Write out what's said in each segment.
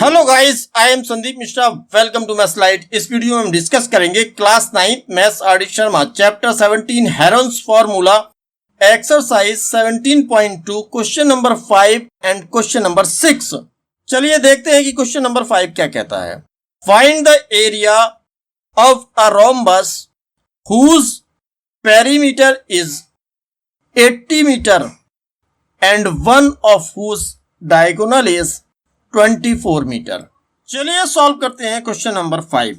Hello guys, I am Sandeep Mishra. Welcome to my slide. इस video में हम डिस्कस करेंगे class 9 maths RD Sharma chapter 17 Heron's formula exercise 17.2 question number 5 and question number 6। चलिए देखते हैं कि क्वेश्चन नंबर 5 क्या कहता है। Find the area of a rhombus whose perimeter is 80 metre and one of whose diagonal is 24 metre. चलिए solve करते हैं question number 5।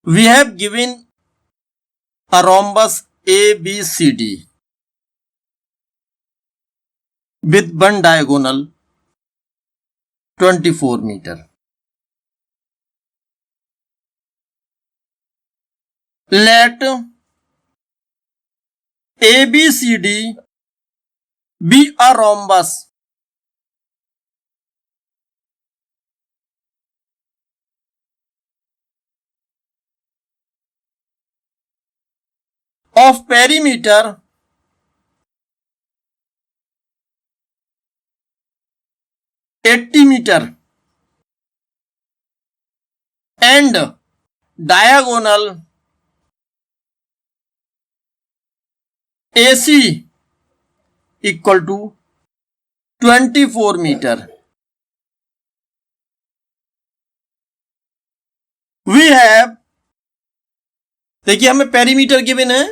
We have given a rhombus ABCD with one diagonal 24 meter. Let ABCD be a rhombus of perimeter 80 meter and diagonal AC equal to 24 meter. We have, देखिए हमें perimeter given है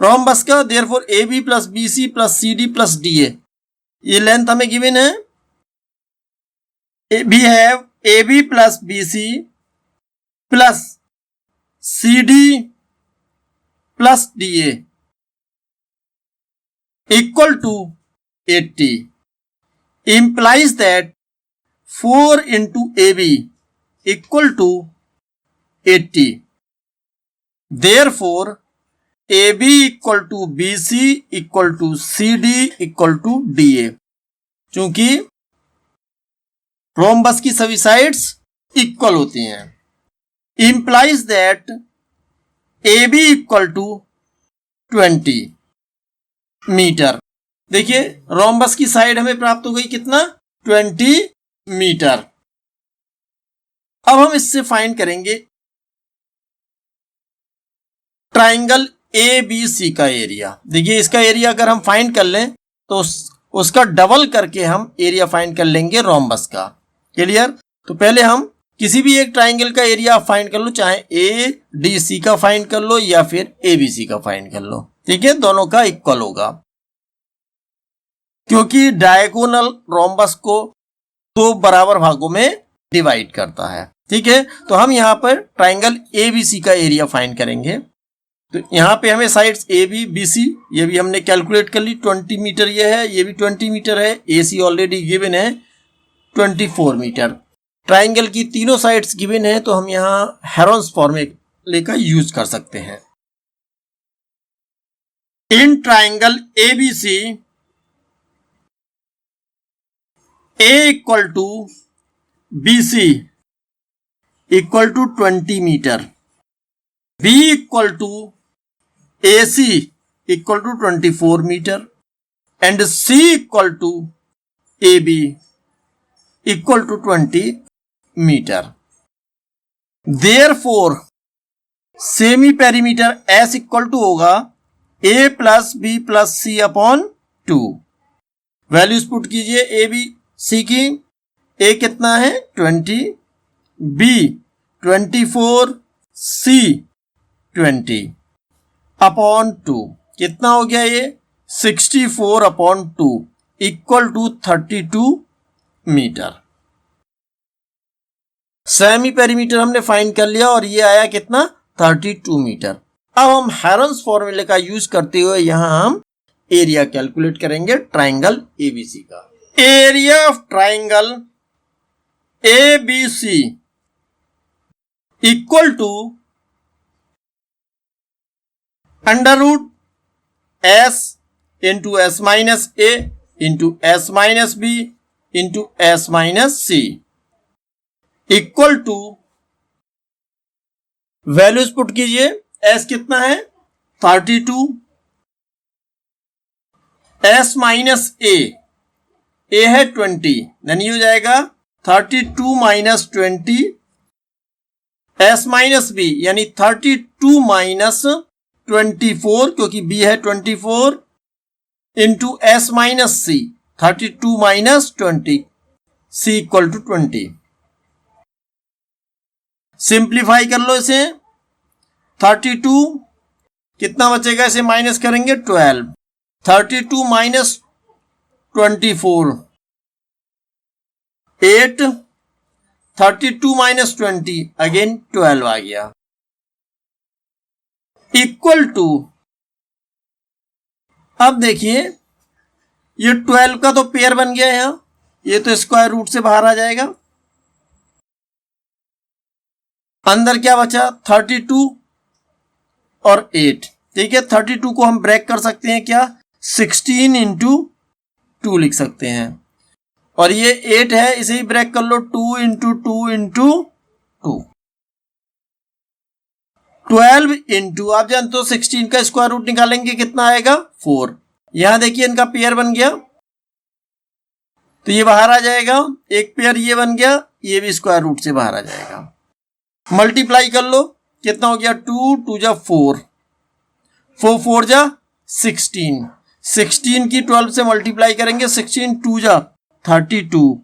rhombus का, therefore AB plus BC plus CD plus DA, ये length हमें given है। We have AB plus BC plus CD plus DA equal to 80 implies that 4 into AB equal to 80. Therefore, AB equal to BC equal to CD equal to DA. चूंकि rhombus की सभी sides equal होती हैं, implies that AB equal to 20 metre. देखिए rhombus की side हमें प्राप्त हो गई कितना, 20 मीटर। अब हम इससे फाइंड करेंगे ट्राइंगल ABC का एरिया। देखिए इसका एरिया अगर हम फाइंड कर लें तो उसका डबल करके हम एरिया फाइंड कर लेंगे रोम्बस का। क्लियर? तो पहले हम किसी भी एक ट्राइंगल का एरिया फाइंड कर लो, चाहे ADC का फाइंड कर लो या फिर ABC का फाइंड कर लो। ठीक है, दोनों का इक्वल होगा क्योंकि डायगोनल रोम्बस को दो बराबर भागों में डिवाइड करता है। ठीक है, तो हम यहां पर ट्राइंगल ABC का एरिया फाइंड करेंगे। तो यहां पे हमें साइड्स AB BC ये भी हमने कैलकुलेट कर ली, 20 मीटर ये है, ये भी 20 मीटर है, AC ऑलरेडी गिवन है 24 मीटर। ट्राइंगल की तीनों साइड्स गिवन है तो हम यहां हेरोन्स फॉर्मूले का यूज कर सकते हैं। In triangle ABC A equal to BC equal to 20 metre, B equal to AC equal to 24 metre and C equal to AB equal to 20 metre. Therefore semi perimeter S equal to होगा A plus B plus C upon 2। Values put कीजिए A B C की। A कितना है 20, B 24, C 20 upon 2 कितना हो गया, ये 64 upon 2 equal to 32 metre. Semi perimeter हमने फाइंड कर लिया और ये आया कितना, 32 मीटर। अब हम हेरोन्स फॉर्मूले का यूज करते हुए यहां हम एरिया कैलकुलेट करेंगे ट्राइंगल ABC का। Area of triangle ABC equal to under root S into S minus A into S minus B into S minus C। Equal to, values put कीजिए। S कितना है 32, S minus ए है 20, यानी हो जाएगा 32 माइनस 20, एस माइनस बी यानी 32 minus 24 क्योंकि बी है 24 इंटू एस माइनस सी 32 माइनस 20, सी इक्वल टू 20। सिंप्लीफाई कर लो इसे, 32 कितना बचेगा, इसे माइनस करेंगे 12, 32 माइनस 24 8, 32 माइनस 20 अगेन 12 आ गया, इक्वल टू, अब देखिए ये 12 का तो पेयर बन गया है, ये तो स्क्वायर रूट से बाहर आ जाएगा, अंदर क्या बचा 32 और 8, ठीक है। 32 को हम ब्रेक कर सकते हैं क्या, 16 इंटू 2 लिख सकते हैं, और ये 8 है इसे ही ब्रेक कर लो, 2 इंटू 2 इंटू 2, 12 इंटू, आप जानते हो 16 का स्क्वायर रूट निकालेंगे कितना आएगा 4, यहां देखिए इनका पेयर बन गया तो ये बाहर आ जाएगा, एक पेयर ये बन गया, ये भी स्क्वायर रूट से बाहर आ जाएगा। मल्टीप्लाई कर लो, कितना हो गया 2 2 जा 4, 4 4 जा 16, 16 की 12 से मल्टीप्लाई करेंगे, 16 2 जा 32,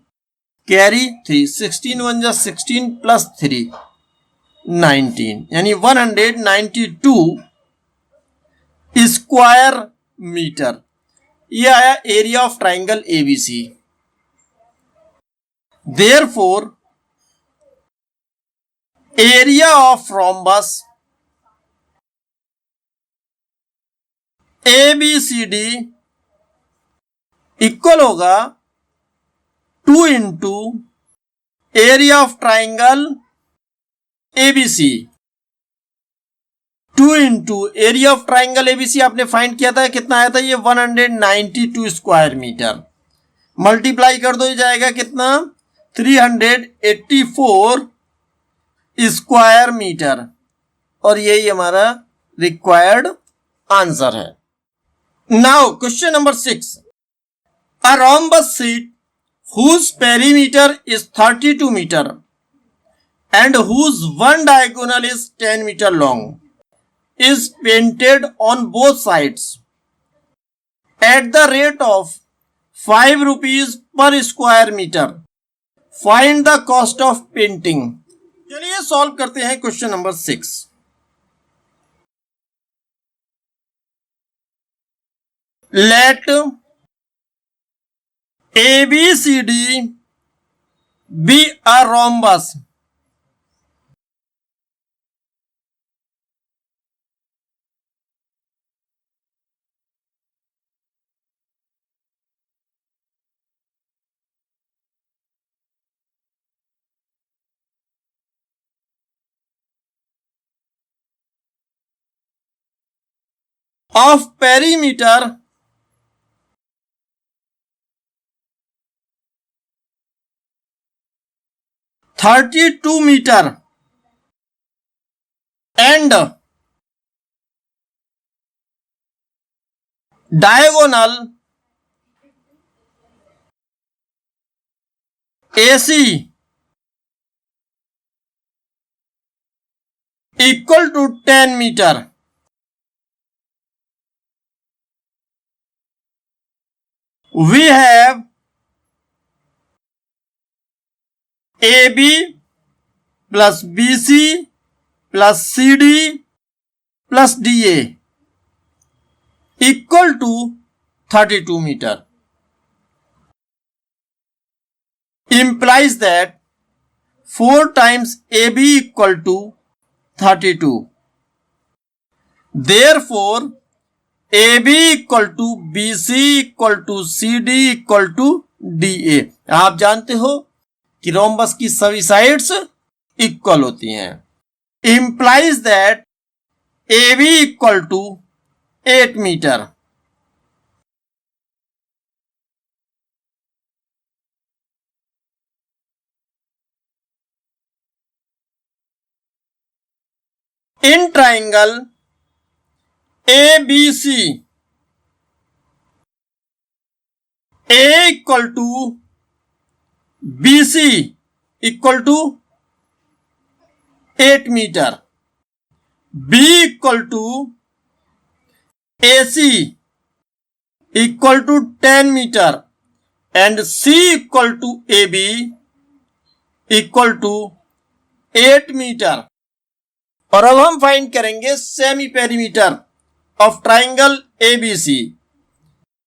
कैरी 3, 16 1 जा 16 प्लस 3 19, यानी 192 स्क्वायर मीटर, ये आया area of triangle ABC. Therefore, area of rhombus ABCD equal होगा 2 into area of triangle ABC, 2 into area of triangle ABC आपने फाइंड किया था, कितना आया था ये 192 स्क्वायर मीटर, मल्टीप्लाई कर दो, ये जाएगा कितना 384 स्क्वायर मीटर, और यही हमारा रिक्वायर्ड आंसर है। Now question number 6, a rhombus sheet whose perimeter is 32 meter and whose one diagonal is 10 meter long is painted on both sides at the rate of 5 rupees per square meter. Find the cost of painting. चलिए solve करते हैं question number 6। Let ABCD be a rhombus of perimeter 32 meter and diagonal AC equal to 10 meter. We have AB plus BC plus CD plus DA equal to 32 meter. Implies that 4 times AB equal to 32. Therefore, AB equal to BC equal to CD equal to DA. आप जानते हो कि rhombus की सभी sides equal होती हैं। Implies that AB equal to 8 meter. In triangle ABC A equal to BC equal to 8 metre, B equal to AC equal to 10 metre and C equal to AB equal to 8 metre. और अब हम find करेंगे semi perimeter of triangle ABC।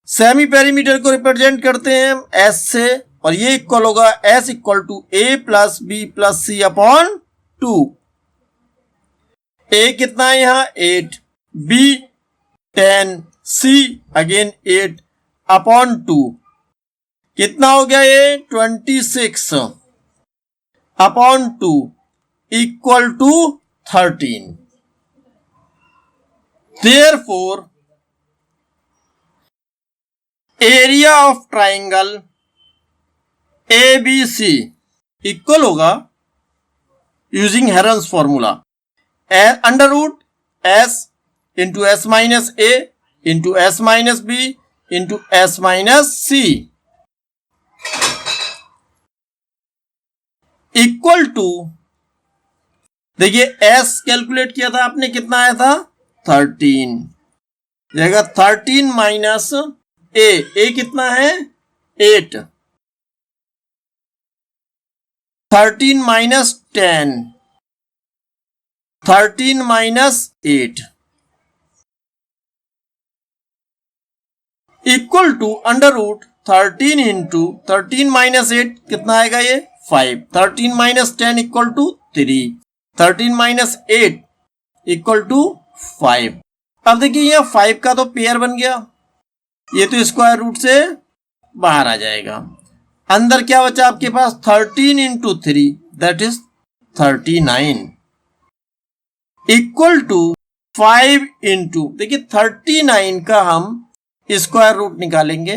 Semi perimeter को represent करते हैं हम S से, और ये इक्वल होगा S equal to A plus B plus C upon 2। A कितना है यहाँ 8, B 10, C अगेन 8 अपॉन 2। कितना हो गया ये 26 upon 2 equal to 13। Therefore, area of triangle ABC equal होगा using Heron's formula under root S into S minus A into S minus B into S minus C equal to, देखिए S calculate किया था आपने, कितना आया था 13, जाएगा 13 minus A कितना है 8, 13 minus 10, 13 minus 8 equal to under root 13 into 13 minus 8 कितना आएगा ये 5, 13 minus 10 equal to 3, 13 minus 8 equal to 5। अब देखिए यहाँ 5 का तो पेयर बन गया, ये तो स्क्वायर रूट से बाहर आ जाएगा। अंदर क्या बचा आपके पास 13 into 3 that is 39 equal to 5 into, देखिए 39 का हम स्क्वायर रूट निकालेंगे,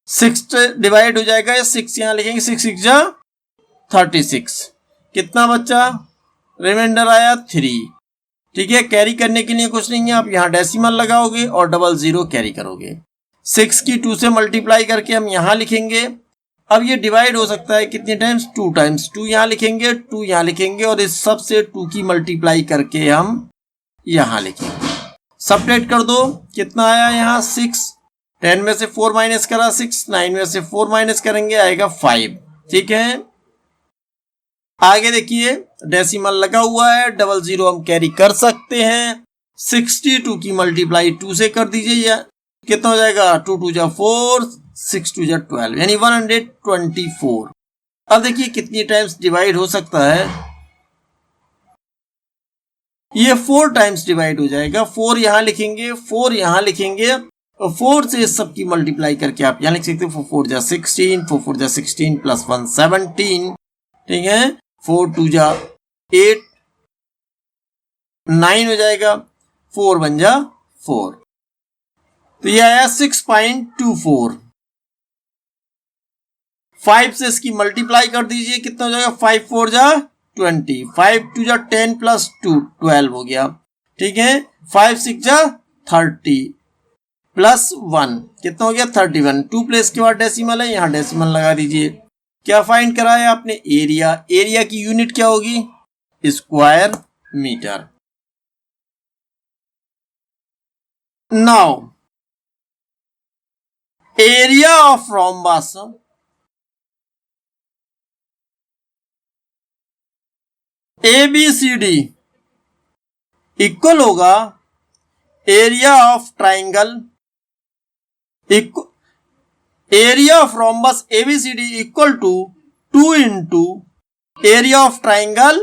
6 डिवाइड हो जाएगा, 6 यहां लिखेंगे, 6 6 जा 36, कितना बच्चा रिमाइंडर आया 3। ठीक है, कैरी करने के लिए कुछ नहीं है, आप यहां डेसिमल लगाओगे और 00 कैरी करोगे। 6 की 2 से मल्टीप्लाई करके हम यहां लिखेंगे। अब ये डिवाइड हो सकता है कितने टाइम्स 2 टाइम्स, 2 यहां लिखेंगे 2 यहां लिखेंगे और इस सब से 2 की मल्टीप्लाई करके हम यहां लिखेंगे। सबट्रैक्ट कर दो, कितना आया यहाँ 6, 10 में से 4 माइनस करा 6, 9 में से 4 माइनस करेंगे आएगा 5। ठीक है, आगे देखिए डेसिमल लगा हुआ है, 00 हम कैरी कर सकते हैं। 62 की मल्टीप्लाई 2 से कर दीजिए, कितना हो जाएगा 2 2 जा 4, 6 2 जा 12 यानी 124। अब देखिए कितनी टाइम्स डिवाइड हो सकता है, ये 4 टाइम्स डिवाइड हो जाएगा। 4 यहां लिखेंगे, 4 यहां लिखेंगे और 4 से इस सब की मल्टीप्लाई करके आप यहां लिख सकते हो 4 4 जा 16, 4 4 जा 16 प्लस 1 17। ठीक है, 4 2 जा 8, 9 हो जाएगा, 4 1 जा 4, तो यह आया 6.24। 5 से इसकी मल्टीप्लाई कर दीजिए, कितना हो जाएगा 5 4 जा 20, 5 2 जा 10 प्लस 2 12 हो गया। ठीक है, 5 6 जा 30 प्लस 1 कितना हो गया 31। 2 प्लेस के बाद डेसिमल है, यहां डेसिमल लगा दीजिए। क्या फाइंड करा है आपने एरिया, एरिया की यूनिट क्या होगी square metre. Now area of rhombus ABCD equal होगा area of triangle, area of rhombus ABCD equal to 2 into area of triangle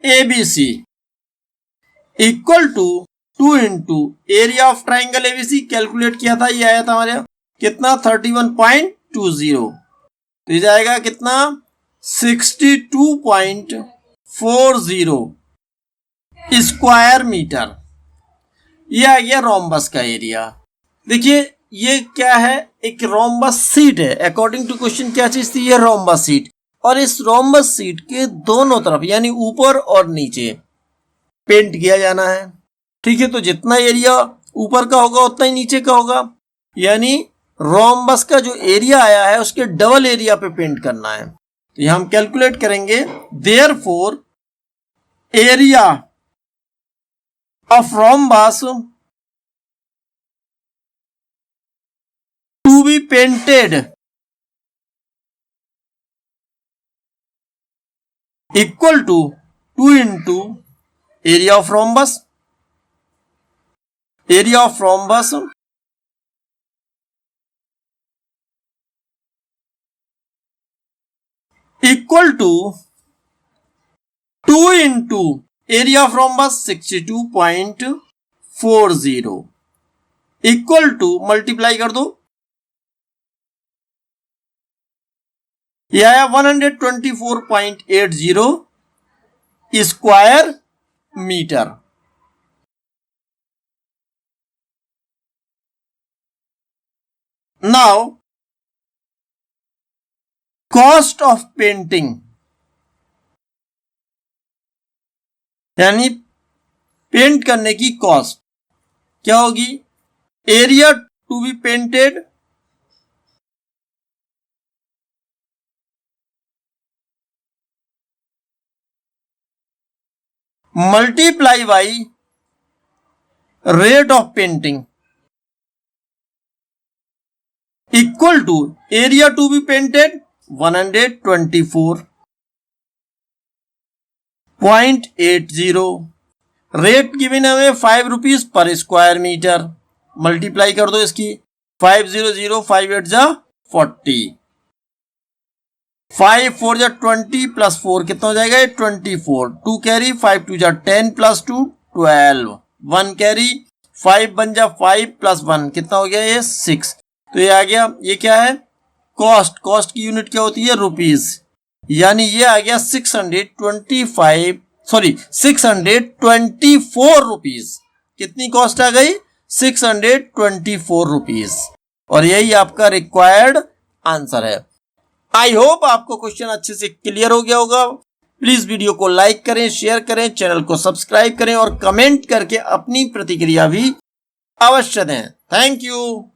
ABC equal to 2 into area of triangle ABC calculate किया था, ये आया था हमारे कितना 31.20, तो ये जाएगा कितना 62.40 स्क्वायर मीटर। ये आ गया रोम्बस का एरिया। देखिए ये क्या है, एक रोम्बस सीट है। अकॉर्डिंग टू क्वेश्चन क्या चीज थी, ये रोम्बस सीट। और इस रोम्बस शीट के दोनों तरफ यानी ऊपर और नीचे पेंट किया जाना है। ठीक है, तो जितना एरिया ऊपर का होगा उतना ही नीचे का होगा, यानी रोम्बस का जो एरिया आया है उसके डबल एरिया पे पेंट करना है। तो यहां हम कैलकुलेट करेंगे, therefore area of rhombus to be painted equal to 2 into area of rhombus equal to 2 into area of rhombus 62.40 equal to multiply कर दो, यह है 124.80 square metre. Now cost of painting, यानी पेंट करने की कॉस्ट क्या होगी, area to be painted multiply by rate of painting equal to area to be painted 124.80, rate given हमें 5 rupees per square metre, multiply कर दो इसकी 500 5 8 जा 40, 5 4 जा 20 प्लस 4 कितना हो जाएगा 24, 2 कैरी 5 2 जा 10 प्लस 2 12, 1 कैरी 5 बन जा 5 प्लस 1 कितना हो गया ये 6। तो ये आ गया, ये क्या है कॉस्ट की यूनिट क्या होती है रुपीज, यानी ये आ गया 624 रुपीज। कितनी कॉस्ट आ गई 624 रुपीज, और यही आपका रिक्वायर्ड आंसर है। आई होप आपको क्वेश्चन अच्छे से क्लियर हो गया होगा। प्लीज वीडियो को लाइक करें, शेयर करें, चैनल को सब्सक्राइब करें और कमेंट करके अपनी प्रतिक्रिया भी अवश्य दें। Thank you.